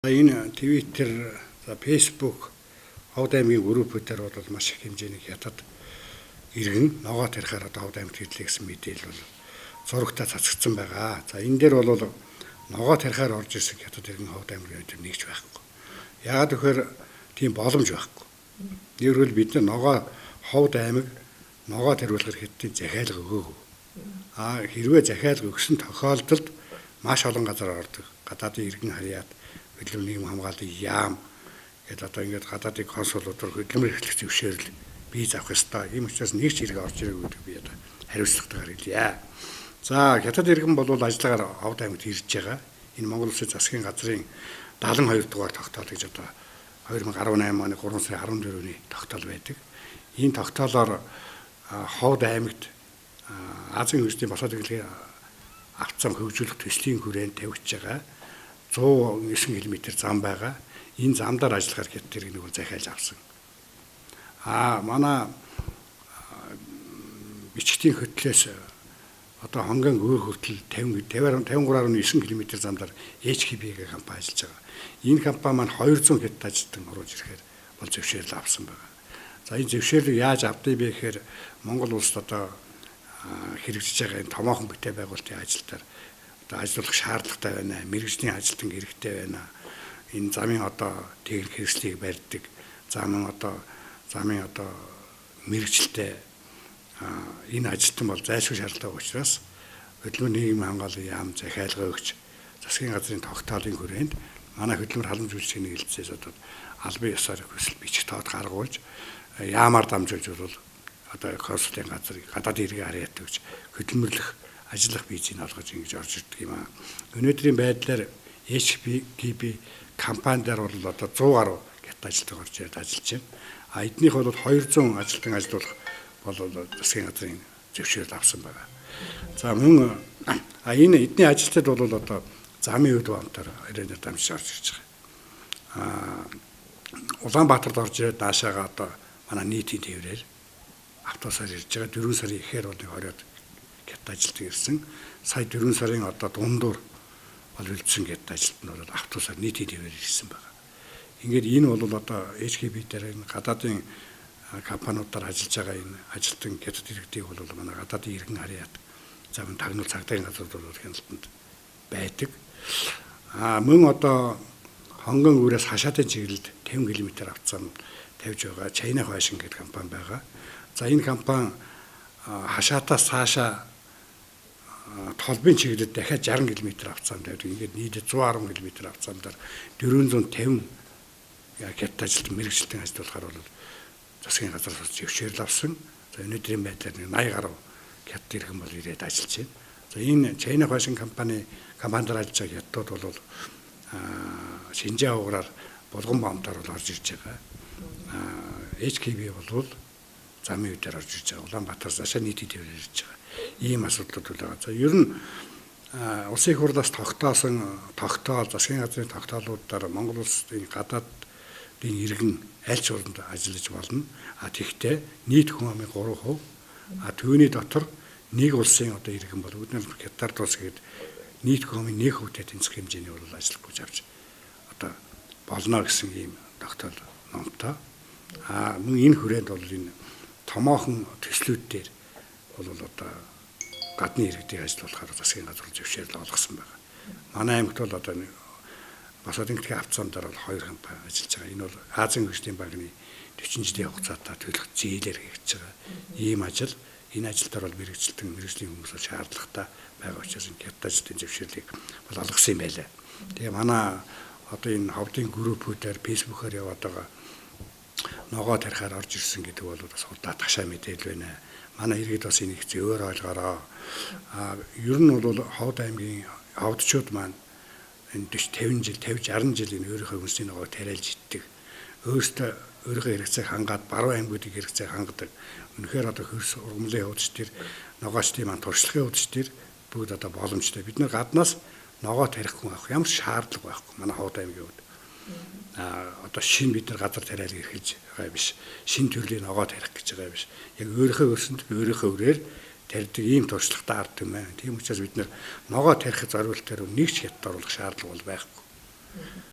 Энэ Twitter, Facebook, Ховд аймгийн группүүдээр бол маш их хэмжээний хятад иргэн ногоо тарихаар Ховд аймагт хэрлээ гэсэн мэдээлэл бол зурагтаа цацгдсан байгаа. За энэ дээр бол ногоо тарихаар орж ирсэн хятад иргэн Ховд аймгийн өдөр нэгж байхгүй. Яагаад гэхээр тийм боломж байхгүй. Нэгрэл бид нар Ховд аймаг ногоо тариулахар хэдийн захиалга өгөөгүй. Хэрвээ захиалга өгсөн тохиолдолд маш олон газар ордог. Гадаадын иргэн харьяат хөдөлмөр нийгэм хамгааллын яам гэдэг одоо ингээд гадаадын консулуудаар хөдөлмөр эрхлэх зөвшөөрөл бий авах ёстой. Ийм учраас нэг ч иргэн орж ирээгүй гэдэг би одоо хариуцлагатайгаар хэлье. За хятад иргэн бол ажиллагаар Ховд аймагт ирж байгаа. Энэ Монгол Улсын засгийн газрын 72 дугаар тогтоол гэж одоо 2018 оны 3 сарын 14-ний тогтоол байдаг. Энэ тогтоолоор Ховд аймагт Азийн хөгжлийн босоод иргэлийн авцам хөгжүүлэх төслийн хүрээнд тавьж байгаа 109 км зам байгаа. Энэ замдаар ажиллахаар хятад иргэн бол захиалж авсан. Манай бичгтийн хөтлөөс одоо хонгийн өөр хүртэл 53.9 км замдаар HKB компани ажиллаж байгаа. Энэ компани маань 200 хятад ажилтан оруулж ирэхээр бол зөвшөөрөл авсан байгаа. За энэ зөвшөөрлийг яаж авдгийг бэ гэхээр Монгол улсад одоо хэрэгжиж байгаа энэ томоохон бүтээн байгуулалтын ажилтнаар одоо ажиллах шаардлагатай байна. Мэргэжлийн ажилтан хэрэгтэй байна. Энэ замын одоо техник хэрэгслийг барьдаг. Замын мэргэжилтэй энэ ажилтан бол зайлшгүй шаардлагатай учраас хөдөлмөр нийгмийн хамгааллын яам захиалга өгч засгийн газрын тогтоолын хүрээнд манай хөдөлмөр халамж үйлчилгээний хэлтсээс одоо албан ёсоор хүсэл бичих тоод гаргуулж яамаар дамжуулж бол одоо консулын газрыг гадаадын иргэн харьяат өгч хөдөлмөрлөх ажиллах визийг олгож ингэж орж ирдэг юм аа. Өнөөдрийн байдлаар HKB компанидаар бол одоо 100 гаруй хятад ажилтан орж ирээд ажиллаж байна. Эднийх бол 200 ажилтан ажиллуулах бол засгийн газрын зөвшөөрөл авсан байгаа. За мөн энэ эдний ажилтнууд бол одоо замын үд бамтаар ирээд дамжиж орж ирж байгаа. Улаанбаатарт орж ирээд наашаага одоо манай нийтийн тээврээр автобусаар ирж байгаа. 4 сарын ихээр бол 20-од хятад ажилтан ирсэн. Сая 4 сарын одоо дундуур бол үлдсэн хятад ажилтан бол автобусаар нийтийн тээврээр ирсэн байгаа. Ингээд энэ бол одоо HKB дээр энэ гадаадын компаниудаар ажиллаж байгаа энэ ажилтан хятад иргэдийг бол манай гадаадын иргэн харьяат замын тагнуул цагдаагийн газрууд бол хяналтанд байдаг. Мөн одоо хонгон үрээс хашаатын чиглэлд 50 км авцам тавьж байгаа China Fashion гэдэг компани байгаа. За энэ компани хашаатаас цаашаа толбын чиглэлд дахиад 60 км авцам тавьдаг. Ингээд нийт 110 км авцамдаар 450 хятад ажилтан мэргэжилтийн ажиллуулахаар бол засгийн газраас зөвшөөрөл авсан. За өнөөдрийн байдлаар 80 гаруй хятад иргэн бол ирээд ажиллаж байна. За энэ China Fashion компанидаар ажиллаж байгаа хятадууд бол Шинжаан уграар булган бомтоор бол орж ирж байгаа. HKB бол замын үдээр орж ирж байгаа. Улаанбаатараас ашаа нийтийн тээврээр ирж байгаа. Ийм асуудлууд бол байгаа. За ер нь улсын их хурлаас тогтоосон тогтоол засгийн газрын тогтоолуудаар Монгол улсын гадаадын иргэн аль ч орнд ажиллаж болно. Тэгэхдээ нийт хүн амын 3%. Түүний дотор нэг улсын одоо иргэн бол үүднэл хятад улс гээд нийт хүн амын 1%-тэй тэнцэх хэмжээний бол ажиллах гэж авч одоо болно гэсэн ийм тогтоол номтой. Мөн энэ хүрээнд бол энэ томоохон төслүүд дээр бол одоо гадны иргэдийг ажиллуулахаар засгийн газар зөвшөөрөл олгосон байна. Манай аймагт бол одоо босоод ингэдэг авцаамдаар бол 2 компани ажиллаж байгаа. Энэ бол Азийн хөгжлийн банкны 40 жилийн хугацаатай төлөх зээлээр хийгдэж байгаа. Ийм ажил энэ ажилдаар бол мэргэжлийн хүмүүс шаардлагатай байгаа учраас энэ хятад ажилтны зөвшөөрлийг бол олгосон юм байлаа. Тэгээ манай одоо энэ ховдын группүүдээр Facebook-оор яваад байгаа ногоо тарихаар орж ирсэн гэдэг бол бас удаа ташаа мэдээлэл байна. Манай иргэд бас энийг зөвөр ойлгоорой. Ер нь бол Ховд аймгийн ховдчууд маань энэ 50 60 жил энэ өөрийнхөө үнсний ногоо тариалж иддэг. Өөртөө өөрийнхөө хэрэгцээг хангаад баруун аймагуудыг хэрэгцээг хангадаг. Үнэхээр одоо хөрс ургамлын хөвч төр ногоочдын маань туршлагын хөвч төр бүгд одоо боломжтой. Бид нар гаднаас ногоо тарихгүй байх ямар шаардлага байхгүй. Манай Ховд аймгийн хувьд одоо шинэ бид нар газар тариалга эрхэлж байгаа биш. Шинэ төрлийн ногоо тарих гэж байгаа биш. Яг өөрийнхөө өрсөнд өөрийнхөө өрөөр тарьдаг ийм туршлагатай ард юм байна. Тийм учраас бид нар ногоо тарихыг зориултаар нэг ч хятад оруулах шаардлага бол байхгүй.